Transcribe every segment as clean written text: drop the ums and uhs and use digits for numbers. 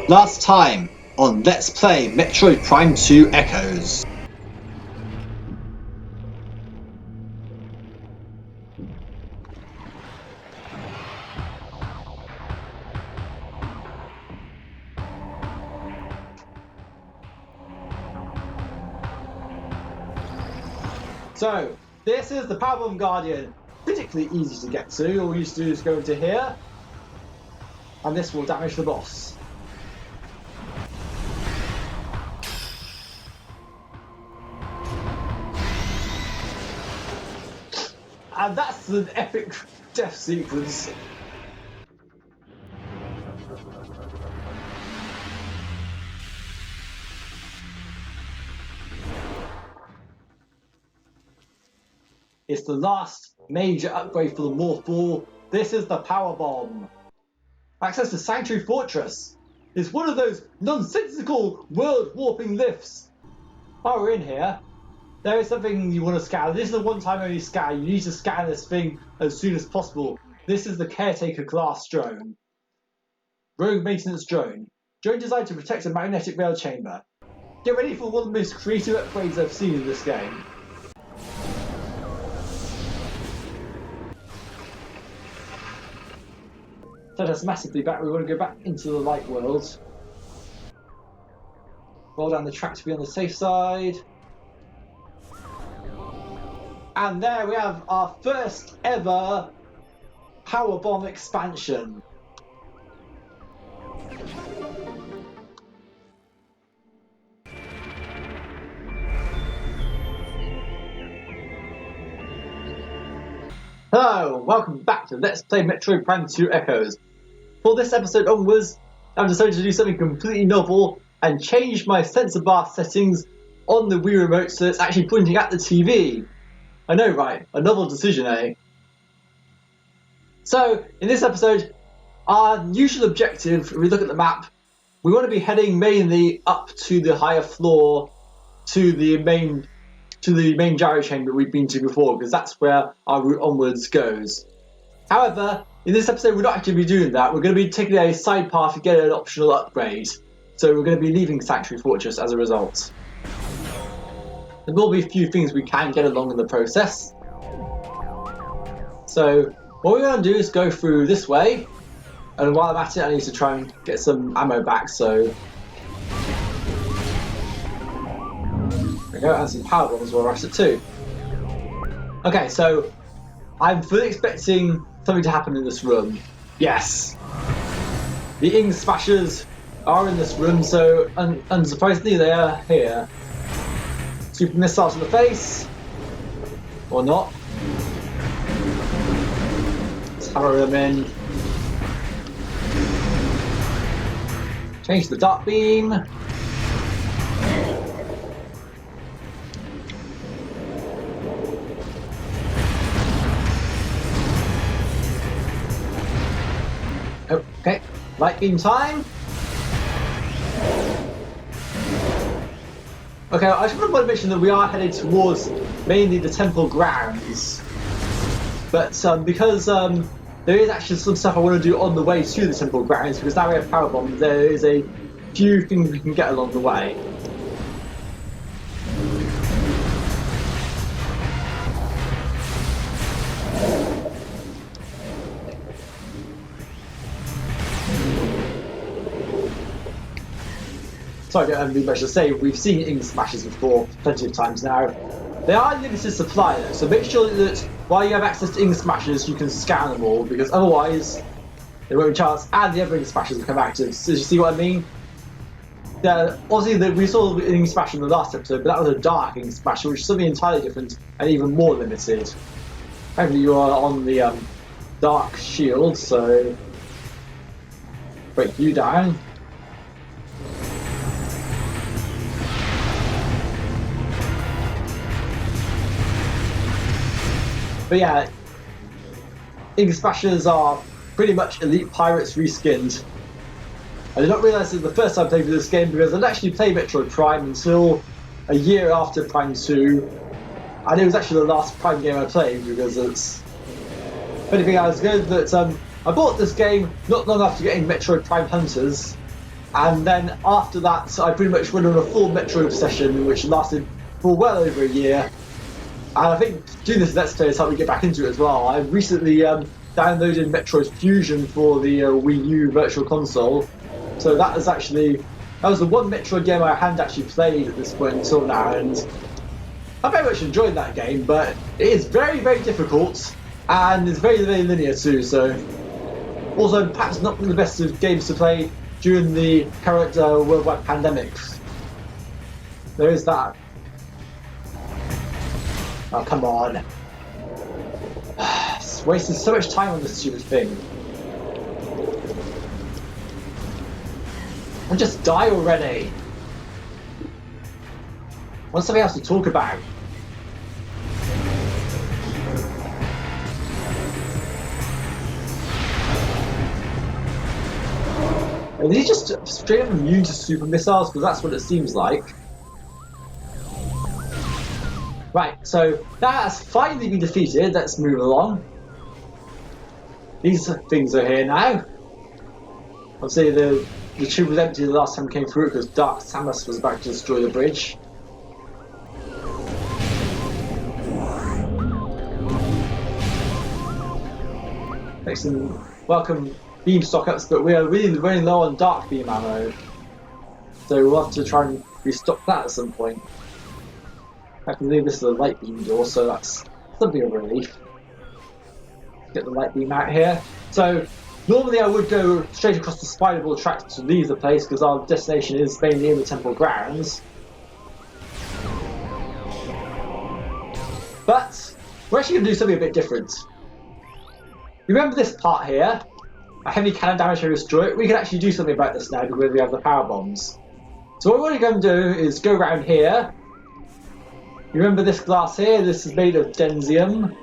Last time on Let's Play Metroid Prime 2 Echoes. So, this is the Powerbomb Guardian. Particularly easy to get to. All you used to do is go into here, and this will damage the boss. And that's an epic death sequence. It's the last major upgrade for the Morph Ball. This is the Power Bomb. Access to Sanctuary Fortress. It's one of those nonsensical world warping lifts. While we're in here, there is something you want to scan. This is a one-time only scan. You need to scan this thing as soon as possible. This is the Caretaker class drone. Rogue maintenance drone. Drone designed to protect a magnetic rail chamber. Get ready for one of the most creative upgrades I've seen in this game. Set us massively back. We want to go back into the light world. Roll down the track to be on the safe side. And there we have our first ever Power Bomb expansion. Hello, welcome back to Let's Play Metroid Prime 2 Echoes. For this episode onwards, I've decided to do something completely novel and change my sensor bar settings on the Wii Remote so it's actually pointing at the TV. I know, right? A novel decision, eh? So, in this episode, our usual objective, if we look at the map, we want to be heading mainly up to the higher floor, to the main gyro chamber we've been to before, because that's where our route onwards goes. However, in this episode, we're not actually be doing that. We're going to be taking a side path to get an optional upgrade. So we're going to be leaving Sanctuary Fortress as a result. There will be a few things we can get along in the process. So what we're going to do is go through this way. And while I'm at it, I need to try and get some ammo back. So there we go, and some power bombs while we're at it too. Okay, so I'm fully expecting something to happen in this room. Yes! The Ing Smashers are in this room, so unsurprisingly they are here. Super missiles in the face. Or not. Let's hammer them in. Change the dark beam. Okay, light beam time. Okay, I just want to mention that we are headed towards mainly the temple grounds, but because there is actually some stuff I want to do on the way to the temple grounds, because now we have power bombs, there is a few things we can get along the way. Sorry, I don't much to say. We've seen Ing Smashers before plenty of times now. They are limited supply though, so make sure that while you have access to Ing Smashers, you can scan them all, because otherwise there won't be a chance and the other Ing Smashers become active. So you see what I mean? Yeah, obviously we saw the Ing Smasher in the last episode, but that was a dark Ing Smasher, which is something entirely different and even more limited. Apparently you are on the dark shield, so break you down. But yeah, Ing Smashers are pretty much elite pirates reskinned. I did not realise this was the first time I played this game, because I didn't actually play Metroid Prime until a year after Prime 2. And it was actually the last Prime game I played, because it's... If anything, I was good that I bought this game not long after getting Metroid Prime Hunters, And then after that, I pretty much went on a full Metroid session, which lasted for well over a year. And I think doing this Let's Play has helped me get back into it as well. I recently downloaded Metroid Fusion for the Wii U Virtual Console. So that was the one Metroid game I hadn't actually played at this point until now, and I very much enjoyed that game, but it is very, very difficult, and it's very, very linear too, so also perhaps not the best of games to play during the current worldwide pandemic. There is that. Oh, come on. It's wasting so much time on this stupid thing. And just die already. I want something else to talk about. Are these just straight up immune to super missiles? Because that's what it seems like. Right, so that has finally been defeated. Let's move along. These things are here now. Obviously, the tube was empty the last time we came through because Dark Samus was about to destroy the bridge. Excellent. Welcome beam stock-ups, but we are really running low on dark beam ammo. So we'll have to try and restock that at some point. I can leave this as a light beam door, so that's something of a relief. Get the light beam out here. So normally I would go straight across the spider-ball track to leave the place because our destination is mainly in the temple grounds. But we're actually going to do something a bit different. Remember this part here? A heavy cannon damage to destroy it. We can actually do something about this now because we have the power bombs. So what we're going to do is go around here. Remember this glass here? This is made of denzium.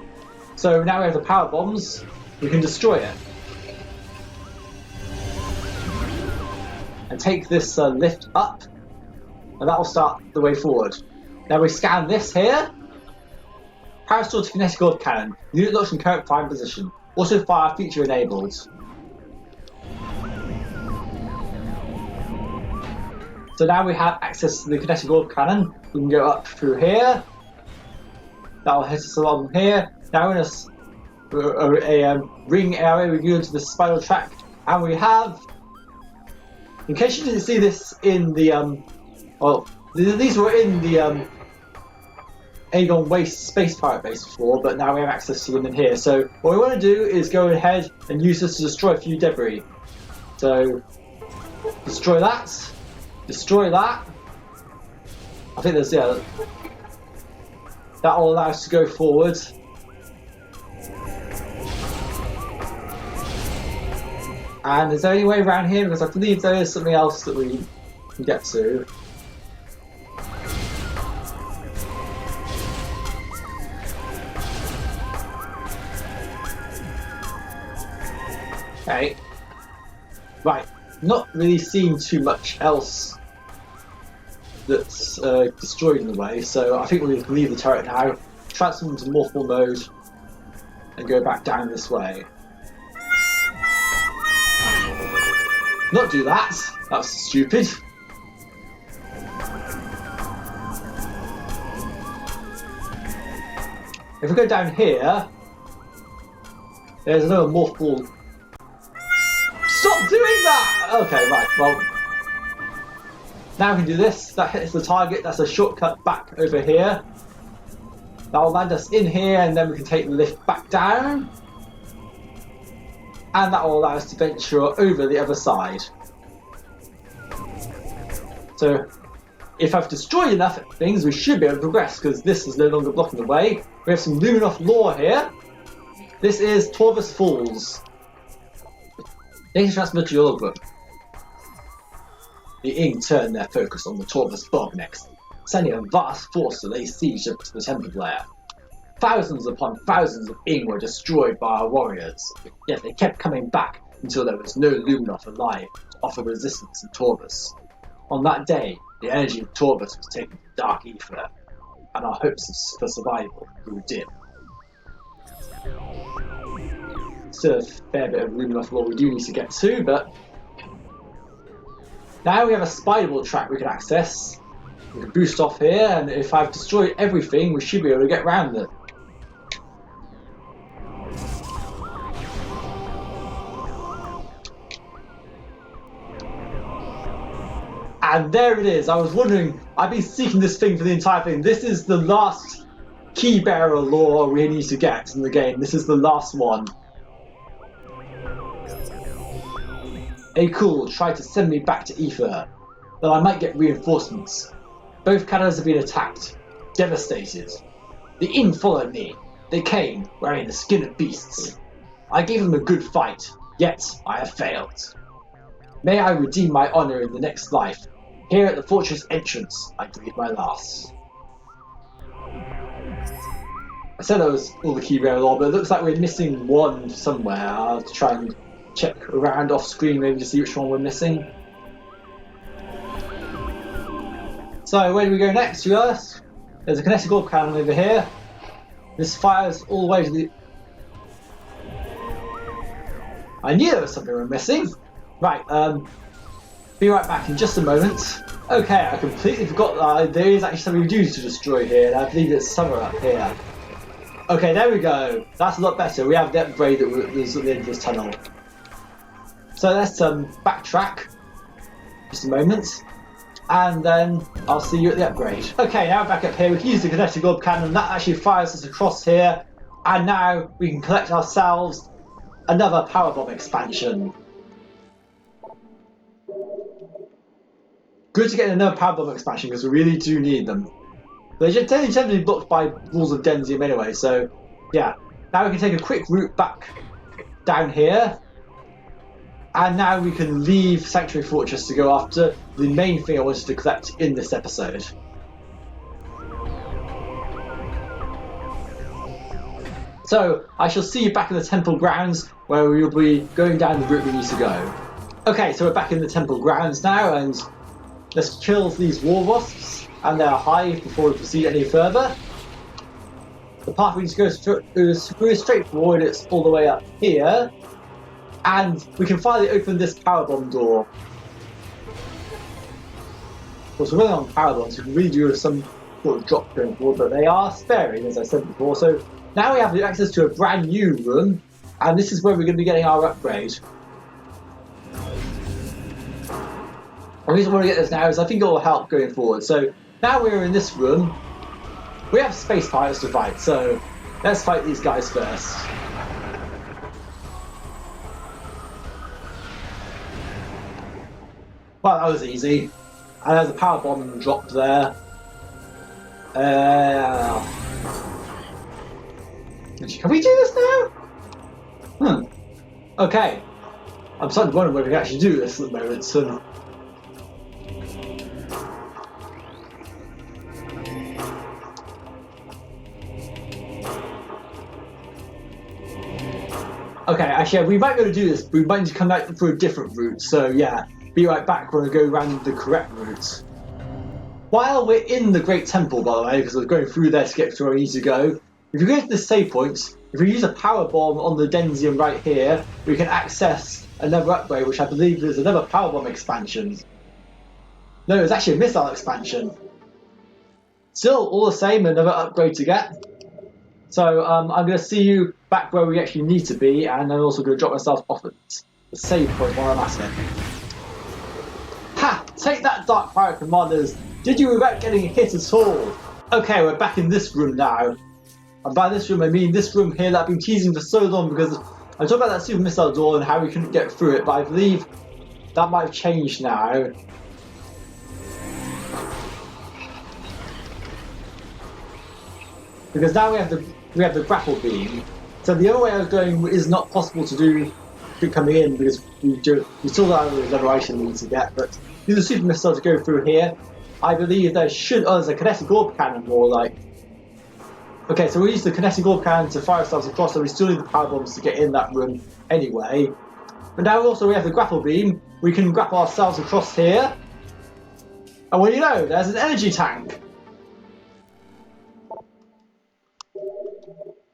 So now we have the power bombs. We can destroy it. And take this lift up. And that will start the way forward. Now we scan this here. Power store to kinetic orb cannon. Unit locks in current prime position. Auto fire feature enabled. So now we have access to the kinetic orb cannon. We can go up through here. That will hit us along here. Now in a ring area, we go into the spiral track, and we have. In case you didn't see this in the these were in the Agon Wastes space pirate base before, but now we have access to them in here. So what we want to do is go ahead and use this to destroy a few debris. So destroy that. Destroy that. I think there's, yeah, that will allow us to go forward. And is there any way around here? Because I believe there is something else that we can get to. Okay. Right. Not really seeing too much else that's destroyed in the way, so I think we can leave the turret now, transform into morphal mode, and go back down this way. Not do that, that's stupid. If we go down here, there's another morphal. Stop doing that! Okay, right, well. Now we can do this. That hits the target. That's a shortcut back over here. That will land us in here, and then we can take the lift back down. And that will allow us to venture over the other side. So, if I've destroyed enough things, we should be able to progress, because this is no longer blocking the way. We have some Luminoff lore here. This is Torvus Falls. Data transfer to your logbook. The Ing turned their focus on the Torvus Bog next, sending a vast force to lay siege to the temple lair. Thousands upon thousands of Ing were destroyed by our warriors, yet they kept coming back until there was no Luminoff alive to offer resistance in Torvus. On that day, the energy of Torvus was taken to dark ether, and our hopes for survival grew dim. Still a fair bit of Luminoff lore we do need to get to, but Now we have a spider track we can access. We can boost off here, and if I've destroyed everything, we should be able to get around it. And there it is. I was wondering, I've been seeking this thing for the entire thing. This is the last key bearer lore we need to get in the game. This is the last one. Agon tried to send me back to Ether, that I might get reinforcements. Both cannons have been attacked, devastated. The inn followed me. They came, wearing the skin of beasts. I gave them a good fight, yet I have failed. May I redeem my honor in the next life. Here at the fortress entrance, I breathe my last. I said that was all the key bearer lore, but it looks like we're missing one somewhere. I'll have to try and check around off screen maybe to see which one we're missing. So where do we go next, you ask? There's a kinetic orb cannon over here. This fires all the way to the... I knew there was something we're missing. Right, be right back in just a moment. Okay, I completely forgot that there is actually something we do to destroy here, and I believe it's somewhere up here. Okay, there we go. That's a lot better. We have the upgrade that was at the end of this tunnel. So let's backtrack just a moment, and then I'll see you at the upgrade. Okay, now we're back up here. We can use the kinetic orb cannon. That actually fires us across here, and now we can collect ourselves another power bomb expansion. Good to get another power bomb expansion because we really do need them. They tend to be blocked by rules of Denzium anyway, so yeah. Now we can take a quick route back down here, and now we can leave Sanctuary Fortress to go after the main thing I wanted to collect in this episode. So I shall see you back in the temple grounds where we will be going down the route we need to go. Okay, so we're back in the temple grounds now, and let's kill these war wasps and their hive before we proceed any further. The path we need to go is really straightforward. It's all the way up here, and we can finally open this power bomb door. Of course, we're running on power bombs, so we can really do some sort of drop going forward, but they are sparing, as I said before. So now we have access to a brand new room, and this is where we're going to be getting our upgrade. The reason I want to get this now is I think it will help going forward. So now we're in this room. We have space pirates to fight, so let's fight these guys first. Well, that was easy. And there's a power bomb dropped there. Can we do this now? Okay. I'm starting to wonder whether we can actually do this at the moment. So okay, actually, we might be able to do this, but we might need to come back through a different route. So yeah, be right back when we go around the correct route. While we're in the Great Temple, by the way, because we're going through there to get to where we need to go, if you go to the save point, if we use a power bomb on the Denzium right here, we can access another upgrade, which I believe is another power bomb expansion. No, it's actually a missile expansion. Still, all the same, another upgrade to get. So I'm going to see you back where we actually need to be, and I'm also going to drop myself off at the save point while I'm at it. Ha! Take that, Dark Pirate Commanders! Did you without getting hit at all? Okay, we're back in this room now. And by this room, I mean this room here that I've been teasing for so long, because I talked about that super missile door and how we couldn't get through it, but I believe that might have changed now. Because now we have the grapple beam. So the other way I was going is not possible to do coming in, because we still don't have another item we need to get, but use a super missile to go through here. I believe there should... Oh, there's a kinetic orb cannon more like... Okay, so we use the kinetic orb cannon to fire ourselves across, so we still need the power bombs to get in that room anyway. But now also we have the grapple beam. We can grapple ourselves across here. And what do you know? There's an energy tank.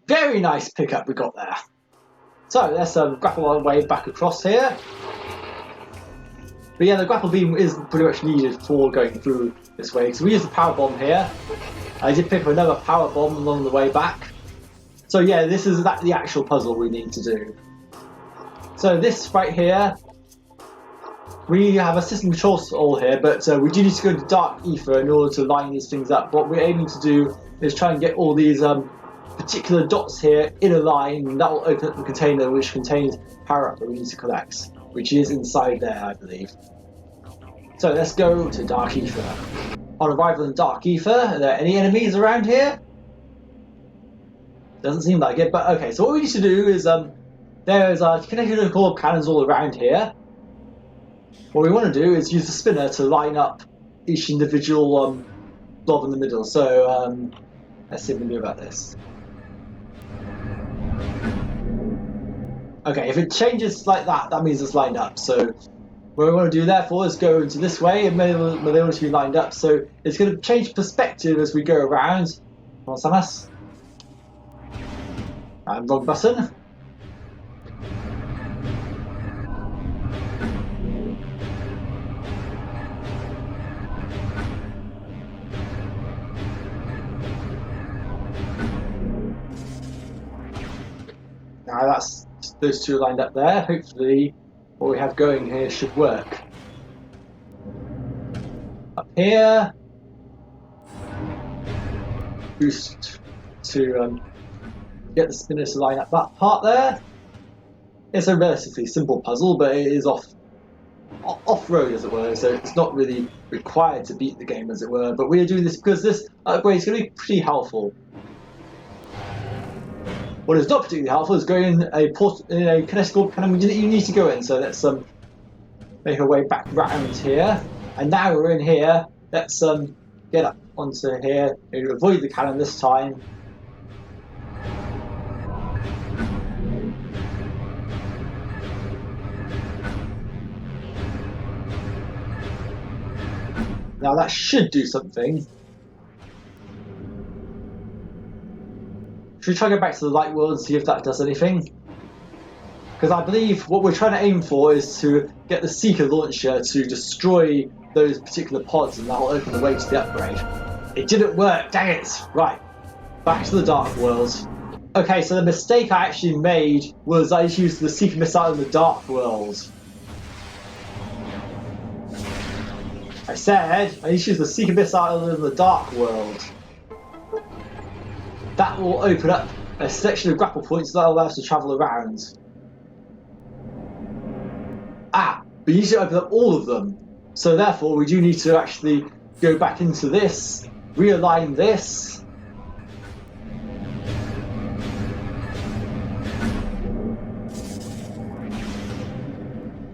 Very nice pickup we got there. So let's grapple our way back across here. But yeah, the grapple beam is pretty much needed for going through this way. So we use the power bomb here. I did pick up another power bomb along the way back. So yeah, this is the actual puzzle we need to do. So this right here, we have a system control all here, but we do need to go to Dark Ether in order to line these things up. What we're aiming to do is try and get all these particular dots here in a line, and that will open up the container which contains power-up that we need to collect, which is inside there, I believe. So let's go to Dark Ether. On arrival in Dark Ether, are there any enemies around here? Doesn't seem like it, but okay, so what we need to do is, there's a connected core of cannons all around here. What we want to do is use the spinner to line up each individual blob in the middle. So let's see what we can do about this. Okay, if it changes like that, that means it's lined up. So what we want to do therefore is go into this way, and they want to be lined up. So it's going to change perspective as we go around. Come on, Samus. And wrong button. Now that's those two lined up there. Hopefully what we have going here should work. Up here, boost to get the spinner to line up that part there. It's a relatively simple puzzle, but it is off-road, as it were, so it's not really required to beat the game, as it were. But we are doing this because this upgrade is going to be pretty helpful. What is not particularly helpful is going in a kinetic orb cannon you need to go in. So let's make our way back round here. And now we're in here. Let's get up onto here. Maybe avoid the cannon this time. Now that should do something. Should we try to go back to the light world and see if that does anything? Because I believe what we're trying to aim for is to get the Seeker launcher to destroy those particular pods, and that will open the way to the upgrade. It didn't work, dang it! Right, back to the Dark World. Okay, so the mistake I actually made was I used the Seeker missile in the Dark World. I said I used the Seeker missile in the Dark World. That will open up a section of grapple points that will allow us to travel around. But you need to open up all of them. So therefore we do need to actually go back into this, realign this.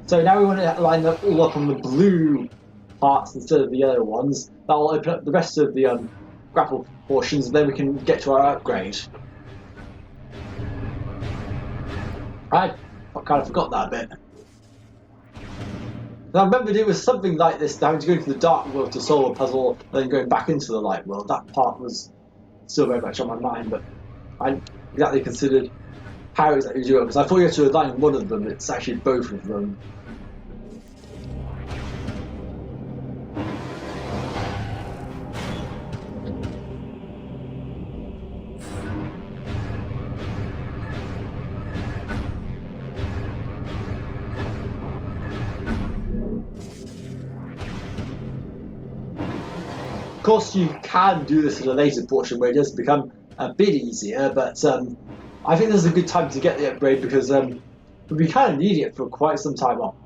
So now we want to line them all up on the blue parts instead of the yellow ones. That will open up the rest of the grapple portions, and then we can get to our upgrade. I kind of forgot that bit. And I remembered it was something like this, having to go to the Dark World to solve a puzzle, and then going back into the Light World. That part was still very much on my mind, but I hadn't exactly considered how exactly you do it, because I thought you had to align one of them. It's actually both of them. Of course, you can do this in a later portion where it does become a bit easier, but I think this is a good time to get the upgrade because we kind of need it for quite some time. Well,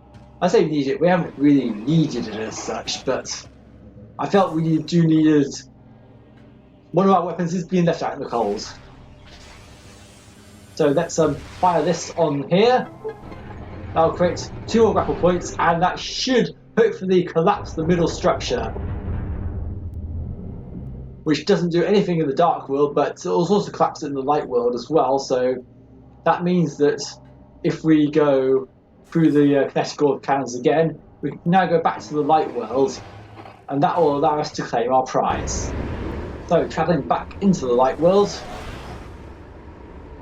I say need it, we haven't really needed it as such, but I felt we do needed. One of our weapons is being left out in the cold. So let's fire this on here. That'll create 2 more grapple points, and that should hopefully collapse the middle structure, which doesn't do anything in the Dark World, but it will also collapse it in the Light World as well. So that means that if we go through the kinetic orb cannons again, we can now go back to the Light World, and that will allow us to claim our prize. So travelling back into the Light World,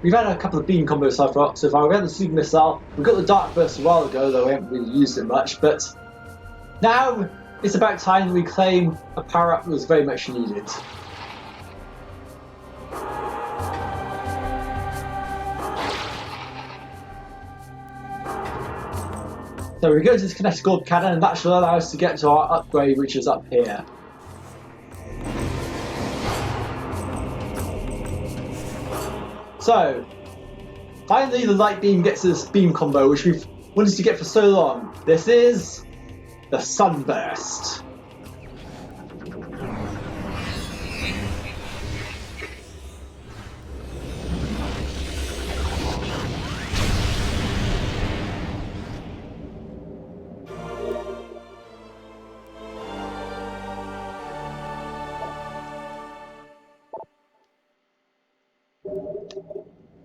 we've had a couple of beam combos so far. We had the Super Missile, we got the Dark Burst a while ago, though we haven't really used it much, but Now it's about time we claim a power-up that was very much needed. So we go to this kinetic orb cannon, and that should allow us to get to our upgrade, which is up here. So, finally the light beam gets this beam combo, which we've wanted to get for so long. This is the Sunburst.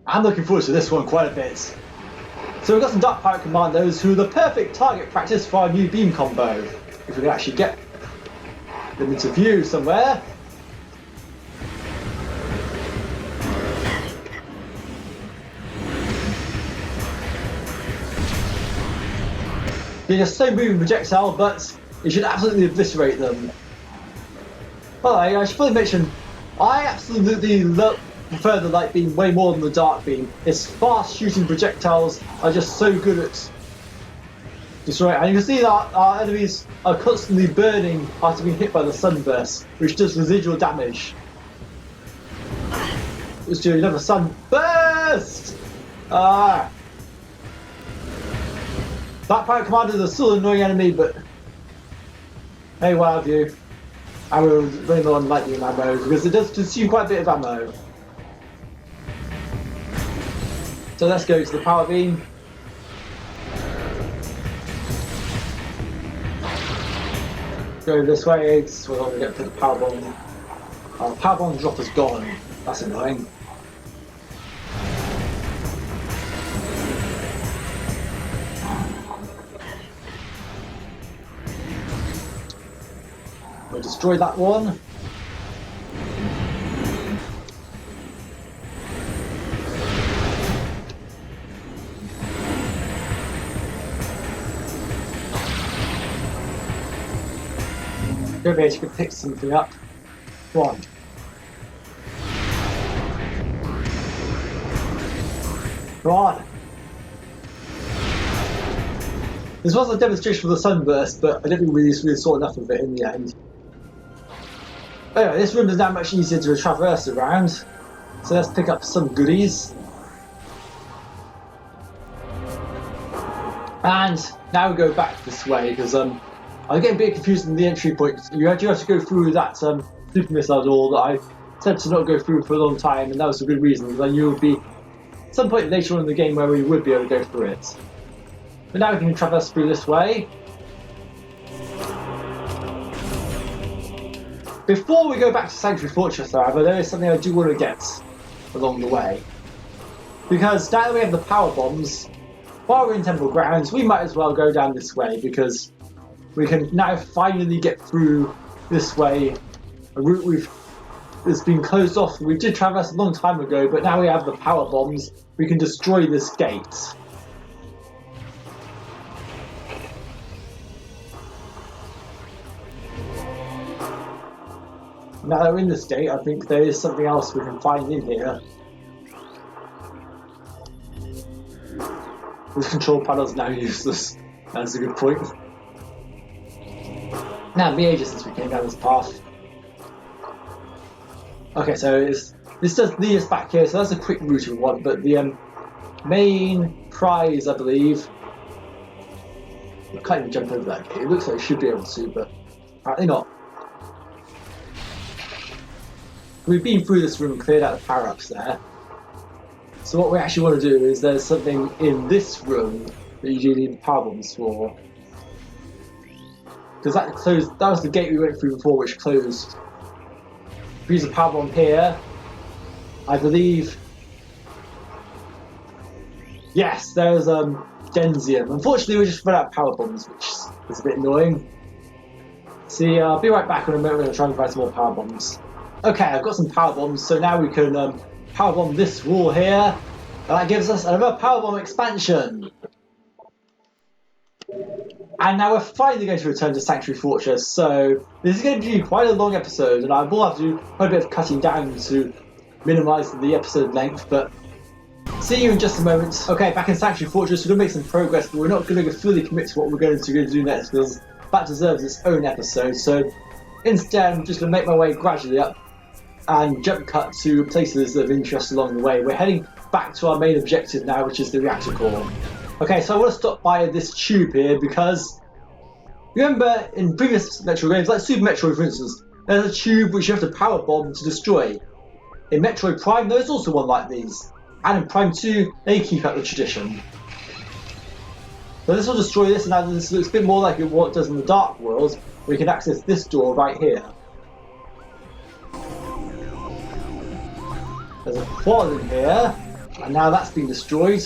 I'm looking forward to this one quite a bit. So we've got some Dark Pirate Commandos who are the perfect target practice for our new beam combo. If we can actually get them into view somewhere. Being a slow moving projectile, but it should absolutely eviscerate them. Well, I should probably mention, I absolutely prefer the light beam way more than the dark beam. Its fast shooting projectiles are just so good at destroying. And you can see that our enemies are constantly burning after being hit by the Sunburst, which does residual damage. Let's do another Sunburst! That Pirate Commander is still an annoying enemy, but hey, what have you? I will bring on light beam ammo because it does consume quite a bit of ammo. So let's go to the power beam. Go this way, so we're going to get to the power bomb. Our power bomb drop is gone. That's annoying. We'll destroy that one. Maybe I could pick something up. Go on. Go on. This was a demonstration for the Sunburst, but I don't think we really saw enough of it in the end. Anyway, this room is now much easier to traverse around, so let's pick up some goodies. And now we go back this way, because I'm getting a bit confused in the entry point. You do have to go through that super missile door that I said to not go through for a long time, and that was a good reason, because I knew it would be some point later on in the game where we would be able to go through it. But now we can traverse through this way. Before we go back to Sanctuary Fortress, however, there is something I do want to get along the way. Because now that we have the power bombs, while we're in Temple Grounds, we might as well go down this way, because we can now finally get through this way. A route it's been closed off. We did traverse a long time ago, but now we have the power bombs. We can destroy this gate. Now that we're in this gate, I think there is something else we can find in here. This control panel's now useless. That's a good point. Now, me ages since we came down this path. Okay, so this does lead us back here, so that's a quick route we want, but the main prize, I believe... I can't even jump over that gate. It looks like I should be able to, but apparently not. We've been through this room and cleared out the power-ups there. So what we actually want to do is there's something in this room that you do need the power bombs for. Because that closed, that was the gate we went through before, which closed. If we use a power bomb here, I believe... Yes, there's Denzium. Unfortunately, we just run out of power bombs, which is a bit annoying. See, I'll be right back in a moment. We're going to try and find some more power bombs. Okay, I've got some power bombs, so now we can power bomb this wall here, and that gives us another power bomb expansion. And now we're finally going to return to Sanctuary Fortress, so this is going to be quite a long episode, and I will have to do quite a bit of cutting down to minimise the episode length, but see you in just a moment. Okay, back in Sanctuary Fortress, we're going to make some progress, but we're not going to fully commit to what we're going to do next, because that deserves its own episode, so instead I'm just going to make my way gradually up and jump cut to places of interest along the way. We're heading back to our main objective now, which is the reactor core. Okay, so I want to stop by this tube here because remember in previous Metroid games, like Super Metroid for instance, there's a tube which you have to power bomb to destroy. In Metroid Prime, there's also one like these. And in Prime 2, they keep up the tradition. So this will destroy this, and now this looks a bit more like what it does in the Dark World, where you can access this door right here. There's a quad in here, and now that's been destroyed.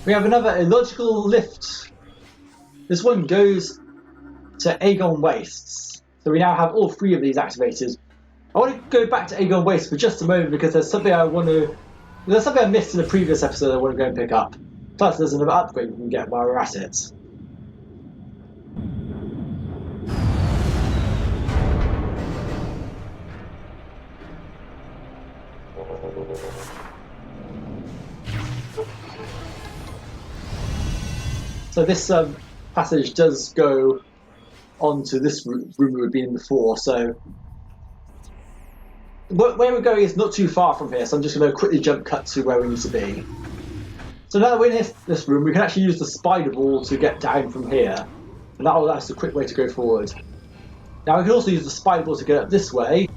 We have another illogical lift. This one goes to Agon Wastes. So we now have all three of these activated. I want to go back to Agon Wastes for just a moment because there's something I missed in the previous episode I want to go and pick up. Plus there's another upgrade we can get while we're at it. So this passage does go on to this room we would be in before, so where we're going is not too far from here, so I'm just going to quickly jump cut to where we need to be. So now that we're in this room, we can actually use the spider ball to get down from here, and that will allow us a quick way to go forward. Now we can also use the spider ball to get up this way,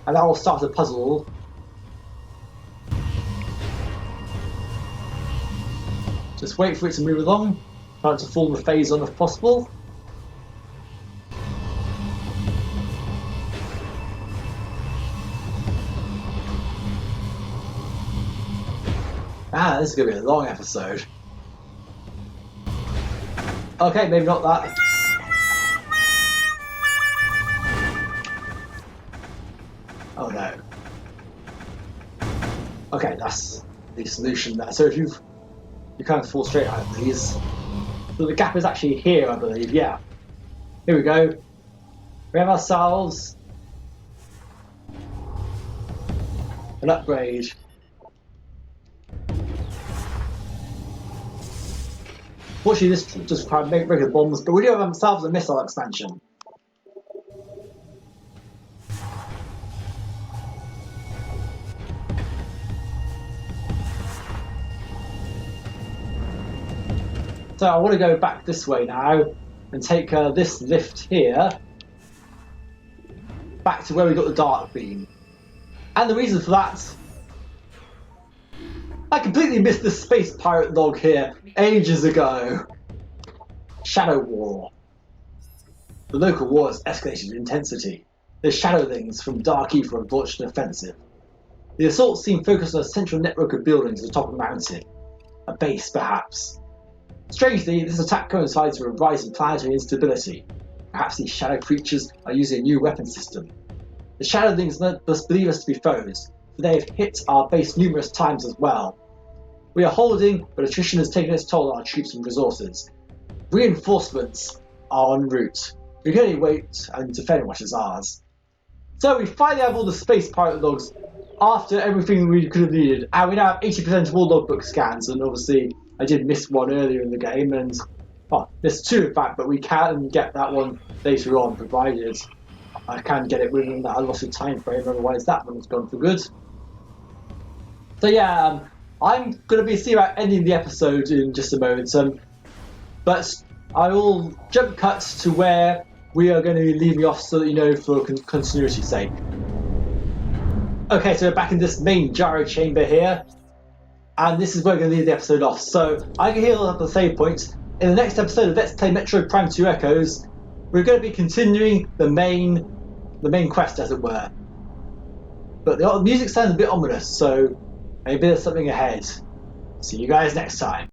and that will start a puzzle. Just wait for it to move along, try to form the phase on if possible. Ah, this is going to be a long episode. Okay, maybe not that. Oh no. Okay, that's the solution there. So if you kind of fall straight out of these. So the gap is actually here, I believe. Yeah. Here we go. We have ourselves an upgrade. Fortunately, this just requires regular bombs, but we do have ourselves a missile expansion. So I want to go back this way now and take this lift here back to where we got the dark beam. And the reason for that, I completely missed the space pirate log here ages ago. Shadow War. The local war has escalated in intensity. The shadowlings from Dark Ether have launched an offensive. The assault seemed focused on a central network of buildings at the top of the mountain. A base, perhaps. Strangely, this attack coincides with a rise in planetary instability. Perhaps these shadow creatures are using a new weapon system. The shadowlings must believe us to be foes, for they have hit our base numerous times as well. We are holding, but attrition has taken its toll on our troops and resources. Reinforcements are en route. We can only wait and defend what is ours. So we finally have all the space pirate logs after everything we could have needed, and we now have 80% of all logbook scans, and obviously I did miss one earlier in the game, and missed two in fact, but we can get that one later on, provided I can get it within that allotted time frame, otherwise that one's gone for good. So yeah, I'm going to be seeing about ending the episode in just a moment, but I will jump cut to where we are going to be leaving off so that you know for continuity's sake. Okay, so we're back in this main gyro chamber here, and this is where we're going to leave the episode off. So I can heal up the save points. In the next episode of Let's Play Metroid Prime 2 Echoes, we're going to be continuing the main quest, as it were. But the music sounds a bit ominous, so maybe there's something ahead. See you guys next time.